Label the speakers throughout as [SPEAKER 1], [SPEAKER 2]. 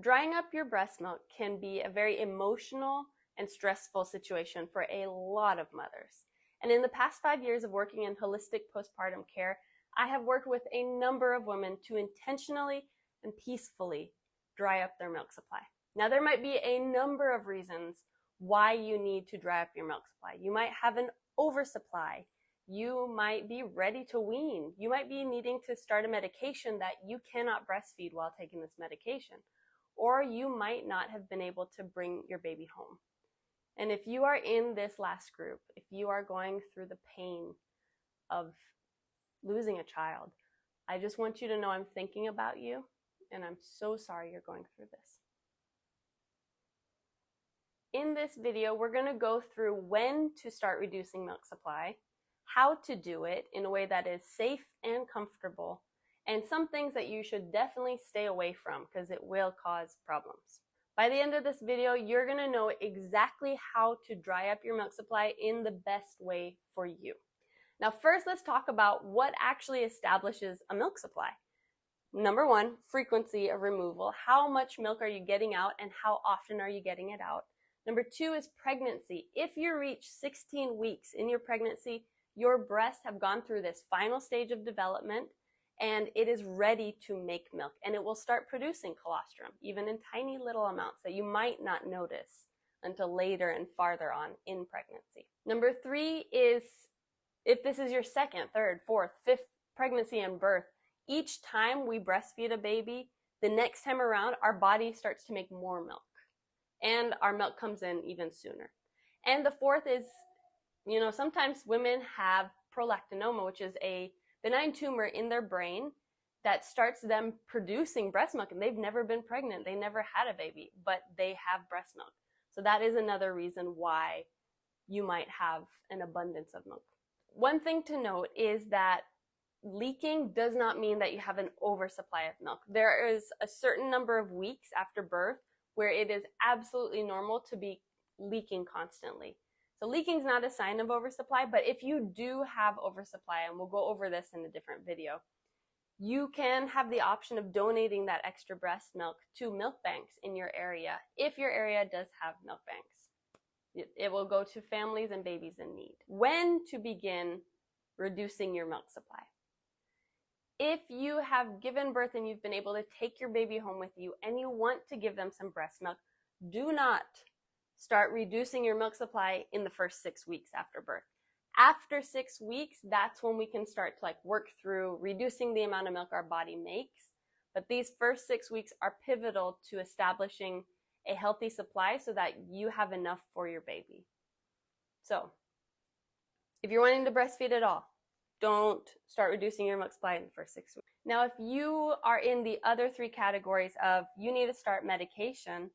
[SPEAKER 1] Drying up your breast milk can be a very emotional and stressful situation for a lot of mothers. And in the past 5 years of working in holistic postpartum care, I have worked with a number of women to intentionally and peacefully dry up their milk supply. Now, there might be a number of reasons why you need to dry up your milk supply. You might have an oversupply. You might be ready to wean. You might be needing to start a medication that you cannot breastfeed while taking this medication. Or you might not have been able to bring your baby home. And if you are in this last group, if you are going through the pain of losing a child, I just want you to know I'm thinking about you, and I'm so sorry you're going through this. In this video, we're going to go through when to start reducing milk supply, how to do it in a way that is safe and comfortable, and some things that you should definitely stay away from because it will cause problems. By the end of this video, you're going to know exactly how to dry up your milk supply in the best way for you. Now, first, let's talk about what actually establishes a milk supply. Number one, frequency of removal. How much milk are you getting out and how often are you getting it out? Number two is pregnancy. If you reach 16 weeks in your pregnancy, your breasts have gone through this final stage of development and it is ready to make milk, and it will start producing colostrum, even in tiny little amounts that you might not notice until later and farther on in pregnancy. Number three is if this is your second, third, fourth, fifth pregnancy and birth, each time we breastfeed a baby, the next time around, our body starts to make more milk, and our milk comes in even sooner. And the fourth is, sometimes women have prolactinoma, which is a benign tumor in their brain that starts them producing breast milk, and they've never been pregnant, they never had a baby, but they have breast milk. So that is another reason why you might have an abundance of milk. One thing to note is that leaking does not mean that you have an oversupply of milk. There is a certain number of weeks after birth where it is absolutely normal to be leaking constantly. So leaking is not a sign of oversupply, but if you do have oversupply, and we'll go over this in a different video, you can have the option of donating that extra breast milk to milk banks in your area, if your area does have milk banks. It will go to families and babies in need. When to begin reducing your milk supply? If you have given birth and you've been able to take your baby home with you and you want to give them some breast milk, do not start reducing your milk supply in the first 6 weeks after birth. After 6 weeks, that's when we can start to work through reducing the amount of milk our body makes. But these first 6 weeks are pivotal to establishing a healthy supply so that you have enough for your baby. So, if you're wanting to breastfeed at all, don't start reducing your milk supply in the first 6 weeks. Now, if you are in the other three categories of you need to start medication,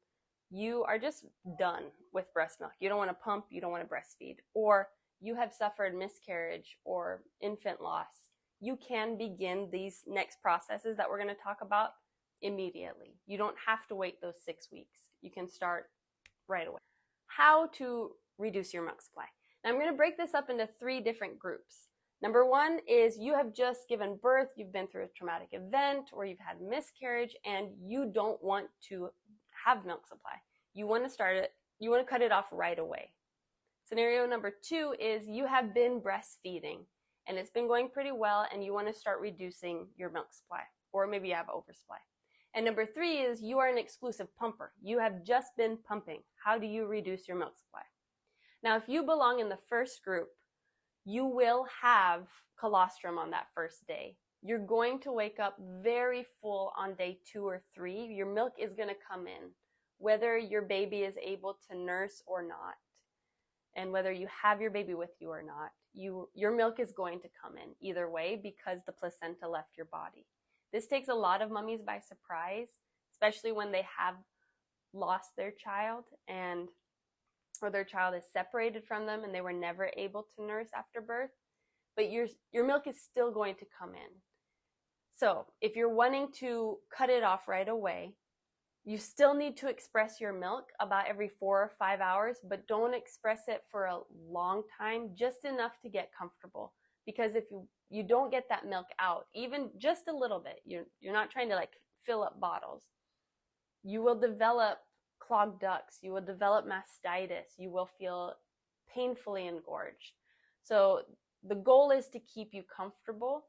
[SPEAKER 1] you are just done with breast milk. You don't want to pump, you don't want to breastfeed, or you have suffered miscarriage or infant loss, you can begin these next processes that we're going to talk about immediately. You don't have to wait those 6 weeks. You can start right away. How to reduce your milk supply. Now, I'm going to break this up into 3 different groups. Number one is you have just given birth, you've been through a traumatic event, or you've had miscarriage, and you don't want to have milk supply. You want to start it, you want to cut it off right away. Scenario number 2 is you have been breastfeeding and it's been going pretty well and you want to start reducing your milk supply, or maybe you have oversupply. And number 3 is you are an exclusive pumper. You have just been pumping. How do you reduce your milk supply? Now, if you belong in the first group, you will have colostrum on that first day. You're going to wake up very full on day 2 or 3. Your milk is going to come in, whether your baby is able to nurse or not, and whether you have your baby with you or not. Your milk is going to come in either way because the placenta left your body. This takes a lot of mummies by surprise, especially when they have lost their child or their child is separated from them and they were never able to nurse after birth. But your milk is still going to come in. So if you're wanting to cut it off right away, you still need to express your milk about every 4 or 5 hours, but don't express it for a long time, just enough to get comfortable. Because if you don't get that milk out, even just a little bit, you're not trying to fill up bottles, you will develop clogged ducts, you will develop mastitis, you will feel painfully engorged. So the goal is to keep you comfortable,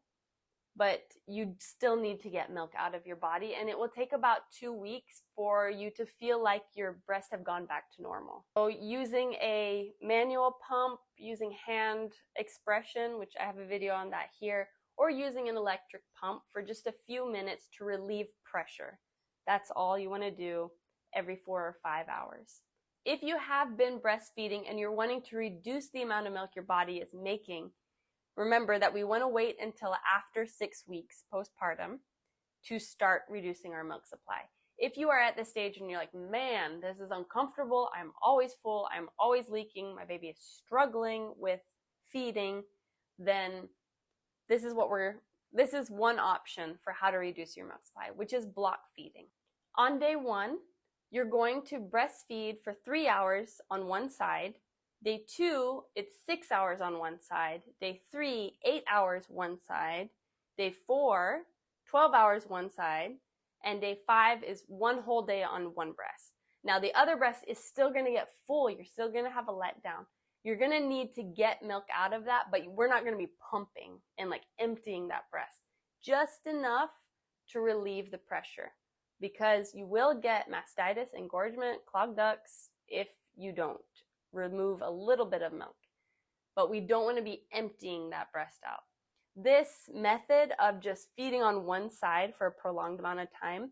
[SPEAKER 1] but you still need to get milk out of your body, and it will take about 2 weeks for you to feel like your breasts have gone back to normal. So using a manual pump, using hand expression, which I have a video on that here, or using an electric pump for just a few minutes to relieve pressure. That's all you want to do every 4 or 5 hours. If you have been breastfeeding and you're wanting to reduce the amount of milk your body is making, remember that we want to wait until after 6 weeks postpartum to start reducing our milk supply. If you are at this stage and you're like, man, this is uncomfortable, I'm always full, I'm always leaking, my baby is struggling with feeding, then this is one option for how to reduce your milk supply, which is block feeding. On day 1, you're going to breastfeed for 3 hours on one side. Day 2, it's 6 hours on one side. Day 3, 8 hours one side. Day 4, 12 hours one side. And day 5 is one whole day on one breast. Now the other breast is still going to get full. You're still going to have a letdown. You're going to need to get milk out of that, but we're not going to be pumping and like emptying that breast. Just enough to relieve the pressure, because you will get mastitis, engorgement, clogged ducts if you don't remove a little bit of milk. But we don't want to be emptying that breast out. This method of just feeding on one side for a prolonged amount of time,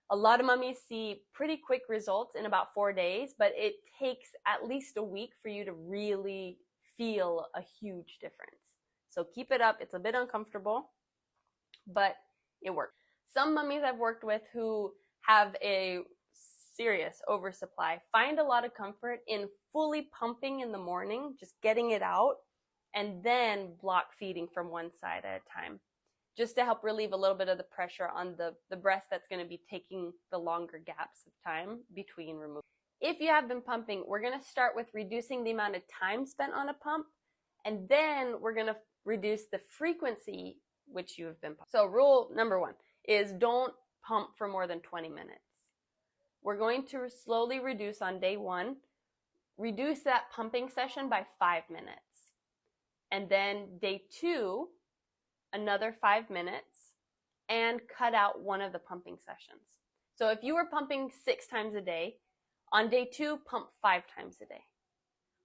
[SPEAKER 1] a lot of mummies see pretty quick results in about 4 days, but it takes at least a week for you to really feel a huge difference. So keep it up. It's a bit uncomfortable, but it works. Some mummies I've worked with who have a serious oversupply find a lot of comfort in fully pumping in the morning, just getting it out, and then block feeding from one side at a time, just to help relieve a little bit of the pressure on the breast that's going to be taking the longer gaps of time between removal. If you have been pumping, we're going to start with reducing the amount of time spent on a pump, and then we're going to reduce the frequency which you have been pumping. So rule number 1 is don't pump for more than 20 minutes. We're going to slowly reduce on day 1, reduce that pumping session by 5 minutes. And then day 2, another 5 minutes, and cut out one of the pumping sessions. So if you were pumping 6 times a day, on day 2, pump 5 times a day.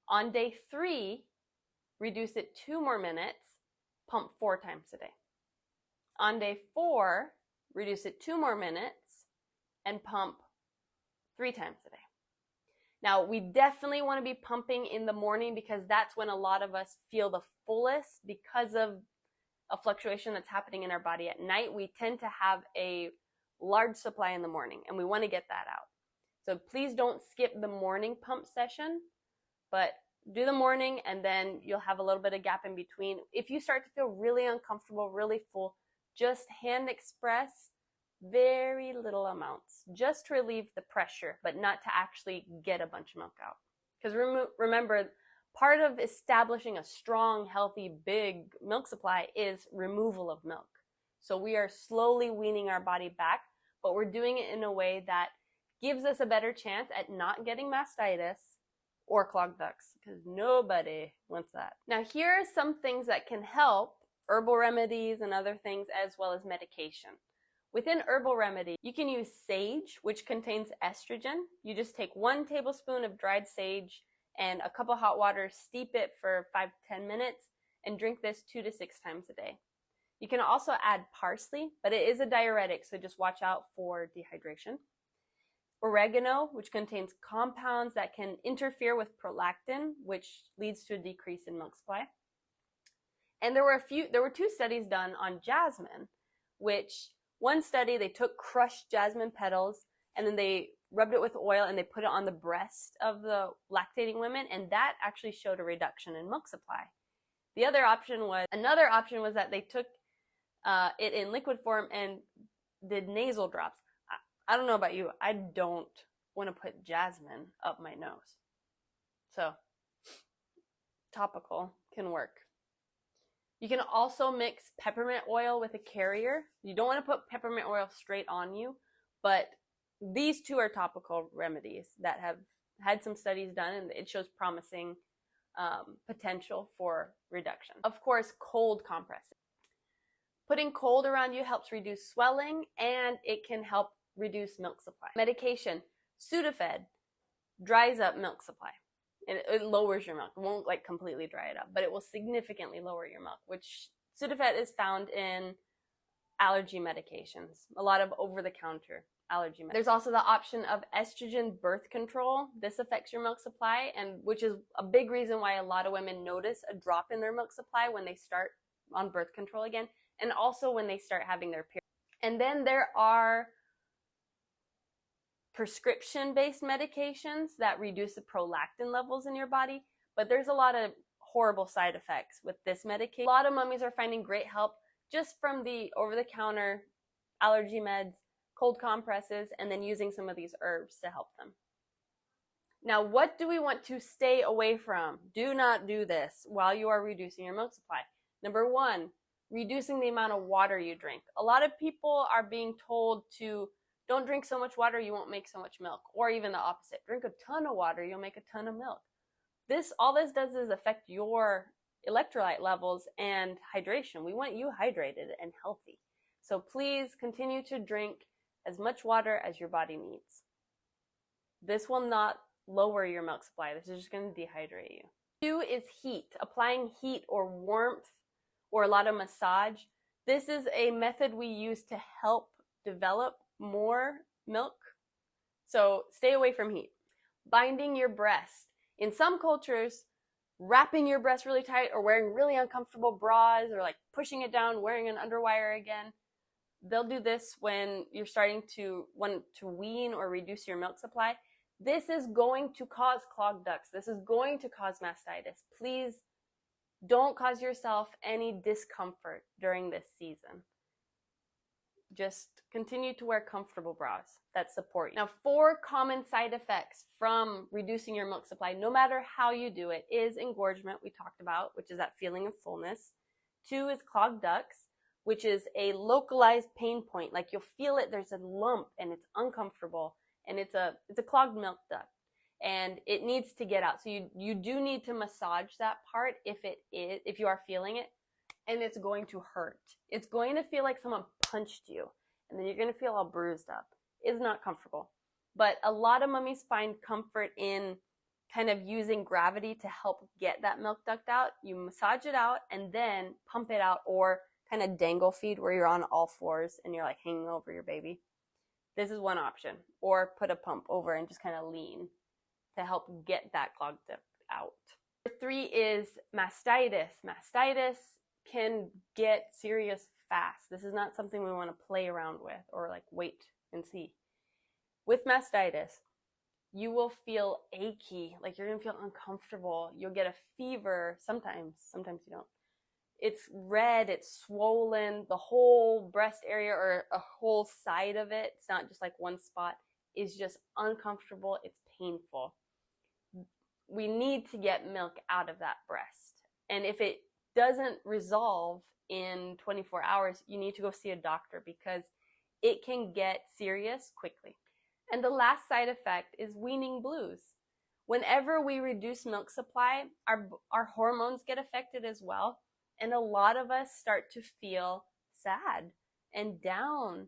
[SPEAKER 1] On day 3, reduce it 2 more minutes, pump 4 times a day. On day 4, reduce it 2 more minutes, and pump 3 times a day. Now, we definitely want to be pumping in the morning because that's when a lot of us feel the fullest because of a fluctuation that's happening in our body at night. We tend to have a large supply in the morning, and we want to get that out. So please don't skip the morning pump session, but do the morning, and then you'll have a little bit of gap in between. If you start to feel really uncomfortable, really full, just hand express very little amounts, just to relieve the pressure, but not to actually get a bunch of milk out. Because remember, part of establishing a strong, healthy, big milk supply is removal of milk. So we are slowly weaning our body back, but we're doing it in a way that gives us a better chance at not getting mastitis or clogged ducts, because nobody wants that. Now, here are some things that can help, herbal remedies and other things, as well as medication. Within herbal remedy, you can use sage, which contains estrogen. You just take 1 tablespoon of dried sage and a cup of hot water, steep it for 5 to 10 minutes, and drink this 2 to 6 times a day. You can also add parsley, but it is a diuretic, so just watch out for dehydration. Oregano, which contains compounds that can interfere with prolactin, which leads to a decrease in milk supply. And there were 2 studies done on jasmine, which one study, they took crushed jasmine petals and then they rubbed it with oil and they put it on the breast of the lactating women, and that actually showed a reduction in milk supply. Another option was that they took it in liquid form and did nasal drops. I don't know about you, I don't want to put jasmine up my nose. So topical can work. You can also mix peppermint oil with a carrier. You don't want to put peppermint oil straight on you, but these two are topical remedies that have had some studies done, and it shows promising potential for reduction. Of course, cold compresses. Putting cold around you helps reduce swelling, and it can help reduce milk supply. Medication, Sudafed, dries up milk supply. It lowers your milk. It won't like completely dry it up, but it will significantly lower your milk, which Sudafed is found in allergy medications, a lot of over-the-counter allergy medications. There's also the option of estrogen birth control. This affects your milk supply, and which is a big reason why a lot of women notice a drop in their milk supply when they start on birth control again, and also when they start having their period. And then there are prescription-based medications that reduce the prolactin levels in your body, but there's a lot of horrible side effects with this medication. A lot of mummies are finding great help just from the over-the-counter allergy meds, cold compresses, and then using some of these herbs to help them. Now, what do we want to stay away from? Do not do this while you are reducing your milk supply. Number one, reducing the amount of water you drink. A lot of people are being told to don't drink so much water, you won't make so much milk. Or even the opposite. Drink a ton of water, you'll make a ton of milk. All this does is affect your electrolyte levels and hydration. We want you hydrated and healthy. So please continue to drink as much water as your body needs. This will not lower your milk supply. This is just going to dehydrate you. 2 is heat. Applying heat or warmth or a lot of massage. This is a method we use to help develop more milk. So stay away from heat. Binding your breast. In some cultures, wrapping your breast really tight or wearing really uncomfortable bras or like pushing it down, wearing an underwire again. They'll do this when you're starting to want to wean or reduce your milk supply. This is going to cause clogged ducts. This is going to cause mastitis. Please don't cause yourself any discomfort during this season. Just continue to wear comfortable bras that support you. Now, 4 common side effects from reducing your milk supply, no matter how you do it, is engorgement, we talked about, which is that feeling of fullness. 2 is clogged ducts, which is a localized pain point. Like you'll feel it, there's a lump and it's uncomfortable, and it's a clogged milk duct and it needs to get out. So you do need to massage that part if you are feeling it, and it's going to hurt. It's going to feel like someone punched you, and then you're going to feel all bruised up. It's not comfortable. But a lot of mummies find comfort in kind of using gravity to help get that milk duct out. You massage it out and then pump it out, or kind of dangle feed where you're on all fours and you're like hanging over your baby. This is one option. Or put a pump over and just kind of lean to help get that clogged duct out. 3 is mastitis. Mastitis can get serious fast. This is not something we want to play around with or like wait and see. With mastitis, you will feel achy, like you're going to feel uncomfortable. You'll get a fever sometimes you don't. It's red, it's swollen, the whole breast area or a whole side of it, it's not just like one spot, is just uncomfortable, it's painful. We need to get milk out of that breast. And if it doesn't resolve in 24 hours, you need to go see a doctor because it can get serious quickly. And the last side effect is weaning blues. Whenever we reduce milk supply, our hormones get affected as well. And a lot of us start to feel sad and down.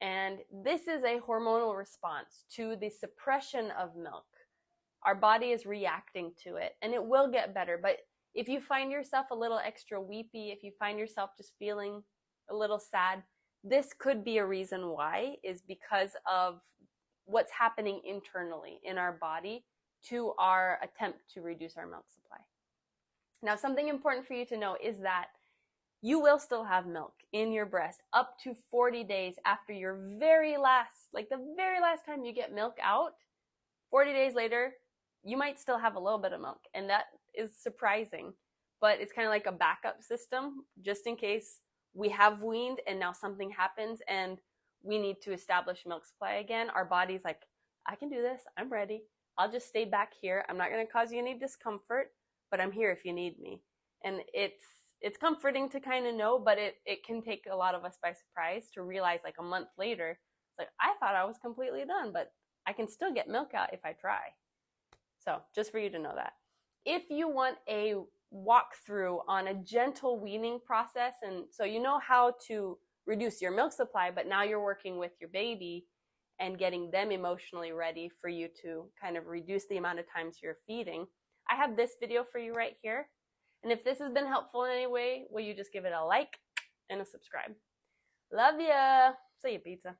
[SPEAKER 1] And this is a hormonal response to the suppression of milk. Our body is reacting to it, and it will get better. But if you find yourself a little extra weepy, if you find yourself just feeling a little sad, this could be a reason why, is because of what's happening internally in our body to our attempt to reduce our milk supply. Now, something important for you to know is that you will still have milk in your breast up to 40 days after your very last time you get milk out. 40 days later, you might still have a little bit of milk, and that is surprising, but it's kind of like a backup system just in case we have weaned and now something happens and we need to establish milk supply again. Our body's like, I can do this, I'm ready, I'll just stay back here, I'm not going to cause you any discomfort, but I'm here if you need me. And it's comforting to kind of know, but it can take a lot of us by surprise to realize like a month later It's like, I thought I was completely done, but I can still get milk out if I try. So just for you to know that. If you want a walkthrough on a gentle weaning process, and so you know how to reduce your milk supply, but now you're working with your baby and getting them emotionally ready for you to kind of reduce the amount of times you're feeding, I have this video for you right here. And if this has been helpful in any way, will you just give it a like and a subscribe? Love ya. See you, pizza.